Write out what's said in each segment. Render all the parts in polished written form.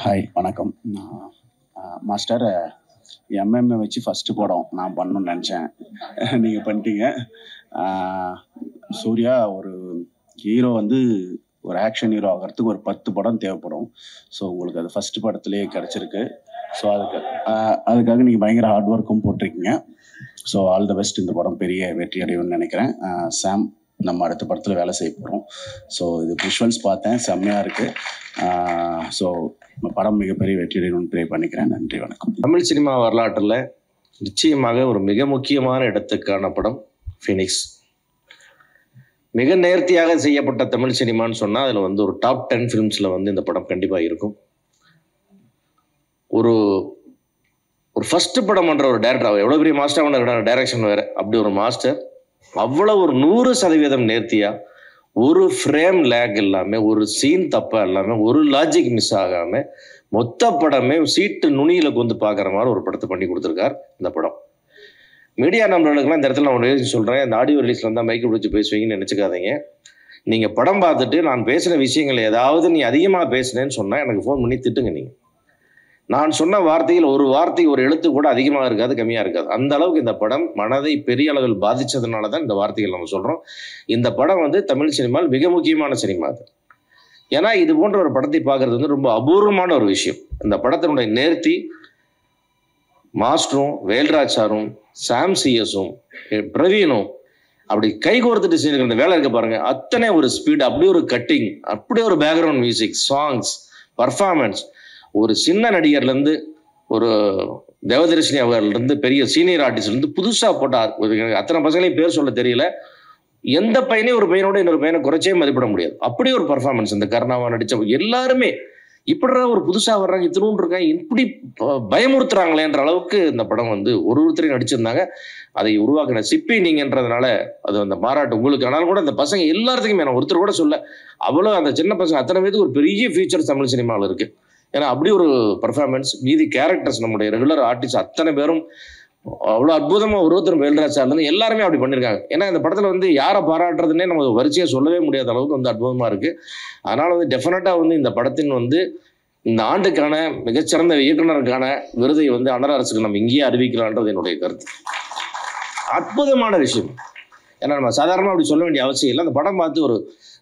Hi, வணக்கம். Master, MMA வச்சு first படம் நான் பண்ணணும்னு நினச்சேன். நீங்கள் பண்ணிட்டீங்க. சூர்யா ஒரு ஹீரோ வந்து ஒரு ஆக்ஷன் ஹீரோ ஆகிறதுக்கு ஒரு 10 படம் தேவைப்படும். ஸோ உங்களுக்கு அது ஃபஸ்ட்டு படத்துலேயே கிடச்சிருக்கு. ஸோ அதுக்காக நீங்கள் பயங்கர ஹார்ட் ஒர்க்கும் போட்டிருக்கீங்க. So all the best. இந்த படம் பெரிய வெற்றி அடையும்னு நினைக்கிறேன். சாம், நம்ம அடுத்த படத்தில் வேலை செய்ய போகிறோம். ஸோ இது விஷுவல்ஸ் பார்த்தேன், செம்மையாக இருக்குது. ஸோ படம் மிகப்பெரிய வெற்றி அடையணும்னு ப்ரே பண்ணிக்கிறேன். நன்றி, வணக்கம். தமிழ் சினிமா வரலாற்றில் நிச்சயமாக ஒரு மிக முக்கியமான இடத்துக்கான படம் ஃபீனிக்ஸ். மிக நேர்த்தியாக செய்யப்பட்ட தமிழ் சினிமான்னு சொன்னால் அதில் வந்து ஒரு டாப் 10 ஃபிலிம்ஸில் வந்து இந்த படம் கண்டிப்பாக இருக்கும். ஒரு ஒரு ஃபஸ்ட்டு படம் பண்ணுற ஒரு டேரக்டர், அவர் எவ்வளோ பெரிய மாஸ்டர் பண்ண டைரக்ஷன் வேறு, அப்படி ஒரு மாஸ்டர் அவ்வளோ ஒரு 100% நேர்த்தியாக, ஒரு ஃப்ரேம் லேக் இல்லாமல், ஒரு சீன் தப்பாக இல்லாமல், ஒரு லாஜிக் மிஸ் ஆகாமல் மொத்த படமே சீட்டு நுனியில் கொண்டு பார்க்குற மாதிரி ஒரு படத்தை பண்ணி கொடுத்துருக்கார் இந்த படம். மீடியா நம்பர்களுக்கெல்லாம் இந்த இடத்துல நான் ஒன்று சொல்கிறேன், இந்த ஆடியோ ரிலீஸில் வந்தால் மைக்கை பிடிச்சி பேசுவீங்கன்னு நினச்சிக்காதீங்க. நீங்கள் படம் பார்த்துட்டு நான் பேசின விஷயங்கள் ஏதாவது நீ அதிகமாக பேசினேன்னு சொன்னால் எனக்கு ஃபோன் பண்ணி திட்டுங்க. நீங்கள் நான் சொன்ன வார்த்தையில் ஒரு வார்த்தை, ஒரு எழுத்து கூட அதிகமாக இருக்காது, கம்மியாக இருக்காது. அந்த அளவுக்கு இந்த படம் மனதை பெரிய அளவில் பாதித்ததுனால தான் இந்த வார்த்தைகள் நம்ம சொல்கிறோம். இந்த படம் வந்து தமிழ் சினிமாவில் மிக முக்கியமான சினிமா அது. ஏன்னா இது போன்ற ஒரு படத்தை பார்க்குறது வந்து ரொம்ப அபூர்வமான ஒரு விஷயம். இந்த படத்தினுடைய நேர்த்தி மாஸ்டரும் வேல்ராஜ் சாரும் சாம் சிஎஸும் பிரவீனும் அப்படி கைகோர்த்துட்டு செஞ்சுருக்கிற இந்த வேலை இருக்க பாருங்க. அத்தனை ஒரு ஸ்பீட், அப்படியே ஒரு கட்டிங், அப்படியே ஒரு பேக்ரவுண்ட் மியூசிக், சாங்ஸ், பர்ஃபார்மன்ஸ். ஒரு சின்ன நடிகர்லேருந்து ஒரு தேவதர்ஷினி அவர்லேருந்து பெரிய சீனியர் ஆர்டிஸ்ட்லேருந்து புதுசாக போட்டால் அத்தனை பசங்களையும் பேர் சொல்ல தெரியல. எந்த பையனையும் ஒரு பையனோட இன்னொரு பையனை குறைச்சே மதிப்பிட முடியாது. அப்படியே ஒரு பர்ஃபார்மன்ஸ். இந்த கர்ணாவா நடித்த எல்லாருமே இப்படிடா ஒரு புதுசாக வர்றாங்க, இத்தினூன்னு இருக்காங்க, இப்படி பயமுறுத்துறாங்களேன்ற அளவுக்கு இந்த படம் வந்து ஒருத்தரையும் நடிச்சிருந்தாங்க. அதை உருவாக்கின சிப்பி நீங்கன்றதுனால அது அந்த பாராட்டு உங்களுக்கு. ஆனாலும் கூட அந்த பசங்க எல்லாத்துக்குமே, நான் ஒருத்தர் கூட சொல்ல, அவ்வளோ அந்த சின்ன பசங்க அத்தனை பேருக்கு ஒரு பெரிய ஃபீச்சர்ஸ் தமிழ் சினிமாவில் இருக்குது. ஏன்னா அப்படி ஒரு பர்ஃபார்மன்ஸ். மீதி கேரக்டர்ஸ், நம்முடைய ரெகுலர் ஆர்டிஸ்ட் அத்தனை பேரும் அவ்வளோ அற்புதமாக ஒருத்தரும் வேல்ராஜ் சார்லேருந்து எல்லாருமே அப்படி பண்ணியிருக்காங்க. ஏன்னா இந்த படத்தில் வந்து யாரை பாராட்டுறதுன்னே நம்ம வரிசையாக சொல்லவே முடியாத அளவுக்கு வந்து அற்புதமாக இருக்குது. அதனால் வந்து டெஃபினட்டாக வந்து இந்த படத்தின் வந்து இந்த ஆண்டுக்கான மிகச்சிறந்த இயக்குனருக்கான விருதை வந்து அண்ணல் அரசுக்கு நம்ம இங்கேயே அறிவிக்கலான்றது என்னுடைய கருத்து. அற்புதமான விஷயம். ஏன்னா நம்ம சாதாரணமாக அப்படி சொல்ல வேண்டிய அவசியம் இல்லை. அந்த படம் பார்த்து ஒரு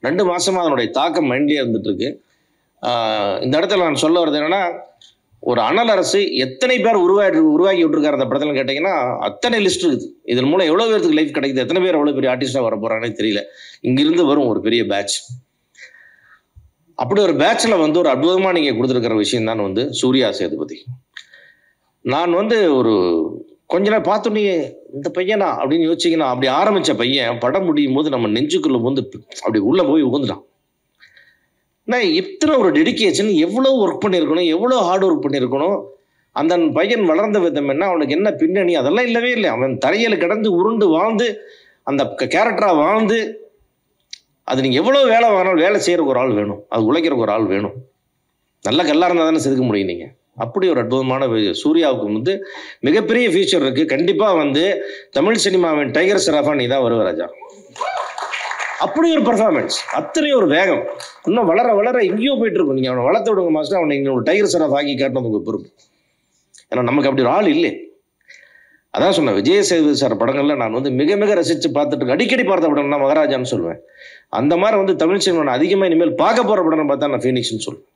2 மாதமாக அதனுடைய தாக்கம் மைண்ட்லேயே இருந்துட்டு இருக்கு. இந்த இடத்துல நான் சொல்ல வர்றது என்னன்னா, ஒரு அண்ணல் அரசு எத்தனை பேர் உருவாக்கி விட்டுருக்காரு அந்த படத்தில் கேட்டிங்கன்னா அத்தனை லிஸ்ட் இருக்குது. இதன் மூலம் எவ்வளோ பேருக்கு லைஃப் கிடைக்குது, எத்தனை பேர் எவ்வளோ பெரிய ஆர்டிஸ்டாக வர போகிறாங்கன்னே தெரியல. இங்கிருந்து வரும் ஒரு பெரிய பேட்ச். அப்படி ஒரு பேட்சில் வந்து ஒரு அற்புதமாக நீங்கள் கொடுத்துருக்கிற விஷயம் தான் வந்து சூர்யா சேதுபதி. நான் வந்து ஒரு கொஞ்ச நேரம் பார்த்தோன்னே இந்த பையனா அப்படின்னு யோசிச்சிங்கன்னா, அப்படி ஆரம்பித்த பையன் படம் முடியும் போது நம்ம நெஞ்சுக்குள்ள வந்து அப்படி உள்ளே போய் உகந்துட்டான். நான் இத்தனை ஒரு டெடிக்கேஷன், எவ்வளோ ஒர்க் பண்ணியிருக்கணும், எவ்வளோ ஹார்ட் ஒர்க் பண்ணியிருக்கணும். அந்த பையன் வளர்ந்த விதம் என்ன, அவனுக்கு என்ன பின்னணி, அதெல்லாம் இல்லவே இல்லை. அவன் தரையில் கிடந்து உருண்டு வாழ்ந்து அந்த கேரக்டராக வாழ்ந்து, அது நீங்கள் எவ்வளோ வேலை வாங்கினாலும் வேலை செய்கிறக்கு ஒரு ஆள் வேணும், அது உழைக்கிறக்கு ஒரு ஆள் வேணும். நல்ல கல்லாக இருந்தால் தானே செதுக்க முடியும் நீங்கள். அப்படி ஒரு அற்புதமான சூர்யாவுக்கு வந்து மிகப்பெரிய ஃபியூச்சர் இருக்குது. கண்டிப்பாக வந்து தமிழ் சினிமாவின் டைகர் ஷெராஃபா நீ தான் வருவ ராஜா. அப்படி ஒரு பர்ஃபார்மன்ஸ், அத்தனை ஒரு வேகம், இன்னும் வளர வளர எங்கேயோ போயிட்டு இருக்கும். நீங்கள் அவனை வளர்த்து விடுங்க மாஸ்டர், அவனை இங்கே ஒரு டைகர் ஷெராஃப் ஆக்கி காட்டணும் உங்கள் பொறுப்பு. ஏன்னா நமக்கு அப்படி ஒரு ஆள் இல்லை. அதான் சொன்னேன், விஜய் சேதுபதி சார் படங்களில் நான் வந்து மிக மிக ரசித்து பார்த்துட்டு அடிக்கடி பார்த்த படம்னா மகாராஜான்னு சொல்லுவேன். அந்த மாதிரி வந்து தமிழ் சினிமா அதிகமாக இனிமேல் பார்க்க போகிற படம் பார்த்தா நான் ஃபீனிக்ஸ்னு சொல்லுவேன்.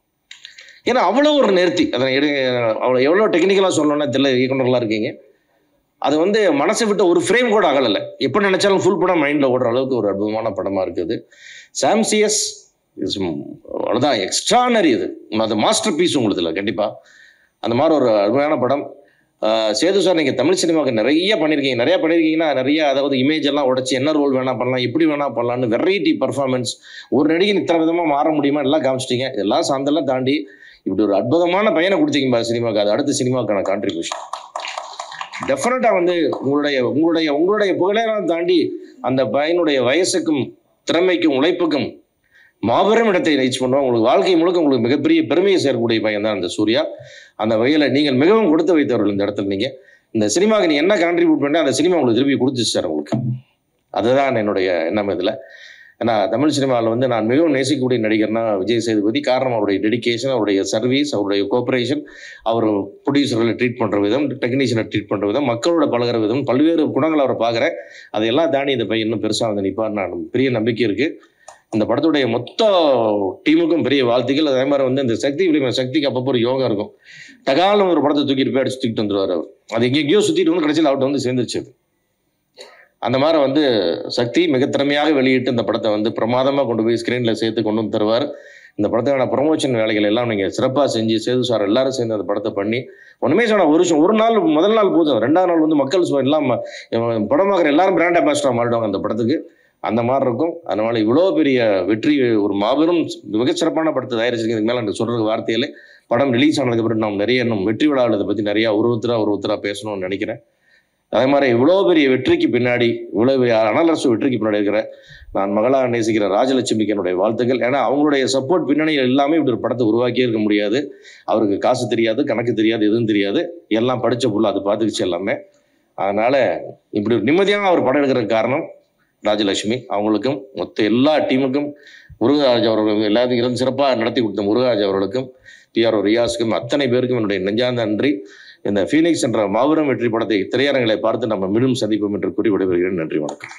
ஏன்னா அவ்வளோ ஒரு நேர்த்தி. அதை அவ்வளோ எவ்வளோ டெக்னிக்கலாக சொல்லணும்னா தெரியல, இயக்குனர்களாக இருக்கீங்க. அது வந்து மனசை விட்டு ஒரு ஃப்ரேம் கூட அகலலை. எப்போ நினைச்சாலும் ஃபுல் படம் மைண்டில் ஓடுற அளவுக்கு ஒரு அற்புதமான படமாக இருக்குது. சாம் சிஎஸ் அவ்வளோதான், எக்ஸ்ட்ரானரி. அது மாஸ்டர் பீஸ் உங்களுக்கு இல்லை கண்டிப்பாக. அந்த மாதிரி ஒரு அருமையான படம். சேது சார், நீங்கள் தமிழ் சினிமாவுக்கு நிறையா பண்ணியிருக்கீங்கன்னா நிறைய, அதாவது இமேஜ் எல்லாம் உடச்சி என்ன ரோல் வேணா பண்ணலாம், எப்படி வேணா பண்ணலான்னு வெரைட்டி பர்ஃபார்மன்ஸ், ஒரு நடிகை இத்தனை விதமாக மாற முடியுமா எல்லாம் காமிச்சிட்டிங்க. இதெல்லாம் சார்ந்தெல்லாம் தாண்டி இப்படி ஒரு அற்புதமான பையனை கொடுத்தீங்க சினிமாவுக்கு. அது அடுத்த சினிமாவுக்கான கான்ட்ரிபியூஷன் டெஃபினட்டாக வந்து உங்களுடைய புகழெல்லாம் தாண்டி அந்த பையனுடைய வயசுக்கும் திறமைக்கும் உழைப்புக்கும் மாபெரும் இடத்தை ரீச் பண்ணுவோம். உங்களுக்கு வாழ்க்கை முழுக்க உங்களுக்கு மிகப்பெரிய பெருமையை சேர்க்கக்கூடிய பையன் தான் அந்த சூர்யா. அந்த வகையில் நீங்கள் மிகவும் கொடுத்து வைத்தவர்கள் இந்த இடத்துல. நீங்கள் இந்த சினிமாவுக்கு நீ என்ன கான்ட்ரிபியூட் பண்ண அந்த சினிமா உங்களுக்கு திருப்பி கொடுத்துச்சு சார் உங்களுக்கு. அதுதான் என்னுடைய எண்ணம். இதில் ஏன்னா தமிழ் சினிமாவில் வந்து நான் மிகவும் நேசிக்கக்கூடிய நடிகர்னா விஜய் சேதுபதி. காரணம் அவருடைய டெடிகேஷன், அவருடைய சர்வீஸ், அவருடைய கோஆப்ரேஷன், அவர் ப்ரொடியூசர்களை ட்ரீட் பண்ணுற விதம், டெக்னீஷியனை ட்ரீட் பண்ணுற விதம், மக்களோட பழகிற விதம், பல்வேறு குணங்கள் அவரை பார்க்குறேன். அதையெல்லாம் தாண்டி இந்த பையன் இன்னும் பெருசாக வந்து நிற்பார். நான் பெரிய நம்பிக்கை இருக்குது. இந்த படத்துடைய மொத்த டீமுக்கும் பெரிய வாழ்த்துக்கள். அதே மாதிரி வந்து இந்த சக்திக்கு அப்பப்போ ஒரு யோகா இருக்கும். டகாலும் ஒரு படத்தை தூக்கிட்டு போய் அடிச்சு தூக்கிட்டு வந்துடுவார் அவர். அது எங்கேயோ சுற்றிட்டு வந்து கடைசியில் அவர்கிட்ட வந்து சேர்ந்துருச்சு. அந்த மாதிரி வந்து சக்தி மிக திறமையாக வெளியிட்டு இந்த படத்தை வந்து பிரமாதமாக கொண்டு போய் ஸ்க்ரீனில் சேர்த்து கொண்டு வந்து தருவார். இந்த படத்துக்கான ப்ரொமோஷன் வேலைகள் எல்லாம் நீங்கள் சிறப்பாக செஞ்சு சேது சார் எல்லாரும் சேர்ந்து அந்த படத்தை பண்ணி ஒன்றுமே சொன்னால் ஒரு நாள் முதல் நாள் போதும், 2ஆவது நாள் வந்து மக்கள் எல்லாம் படமாகிற எல்லாரும் பிராண்ட் அம்பாசிடராக மாறிடுவாங்க அந்த படத்துக்கு. அந்த மாதிரி இருக்கும். அதனால இவ்வளோ பெரிய வெற்றி, ஒரு மாபெரும் மிகச்சிறப்பான படத்தை தயாரிச்சிருக்கு. இதுக்கு மேலே எனக்கு சொல்கிறதுக்கு வார்த்தையிலே. படம் ரிலீஸ் ஆனதுக்கு அப்புறம் நாம் நிறைய இன்னும் வெற்றி விழாவில் இதை பற்றி நிறையா ஒருத்தராக பேசணும்னு நினைக்கிறேன். அதே மாதிரி இவ்வளோ பெரிய வெற்றிக்கு பின்னாடி, இவ்வளோ பெரிய அனலரசு வெற்றிக்கு பின்னாடி இருக்கிற நான் மகளாக நேசிக்கிற ராஜலட்சுமிக்கு என்னுடைய வாழ்த்துக்கள். ஏன்னா அவங்களுடைய சப்போர்ட் பின்னணி எல்லாமே இப்படி ஒரு படத்தை உருவாக்கியே இருக்க முடியாது. அவருக்கு காசு தெரியாது, கணக்கு தெரியாது, எதுவும் தெரியாது. எல்லாம் படித்த புள்ள அது பார்த்துக்கிச்சு எல்லாமே. அதனால் இப்படி நிம்மதியாக அவர் படம் எடுக்கிறதுக்கு காரணம் ராஜலட்சுமி. அவங்களுக்கும் மொத்த எல்லா டீமுக்கும், முருகராஜ் அவர்களுக்கும் எல்லாத்தையும் இருந்து சிறப்பாக நடத்தி கொடுத்த முருகராஜ் அவர்களுக்கும், PRO ரியாஸுக்கும், அத்தனை பேருக்கும் என்னுடைய நெஞ்சார்ந்த நன்றி. இந்த ஃபீனிக்ஸ் என்ற மாபெரும் வெற்றி படத்தை திரையரங்களை பார்த்து நம்ம மீண்டும் சந்திப்போம் என்று கூறி விடைபெறுகிறேன். நன்றி, வணக்கம்.